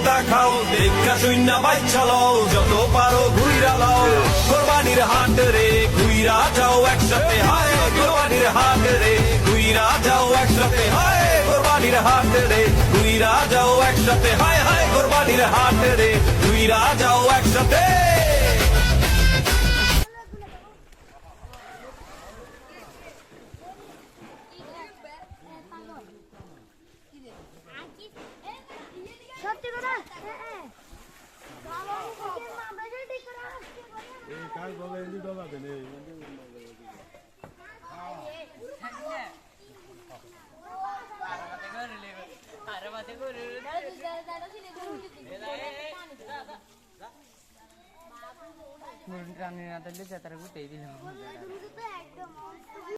দেখাও দেখা শূন্য বাচ্চা লও যত পারো ঘুইরা লও কোরবানির হাট রে ঘুইরা যাও একসাথে হায় কোরবানির হাট রে ঘুইরা যাও একসাথে হায় কোরবানির হাট রে ঘুইরা যাও একসাথে হায় হায় কোরবানির হাট রে ঘুইরা যাও একসাথে সত্যি কথা কাজ বলে এলি ডলা দেন এই রানী না দিলে যাতারে গুটেই দিলাম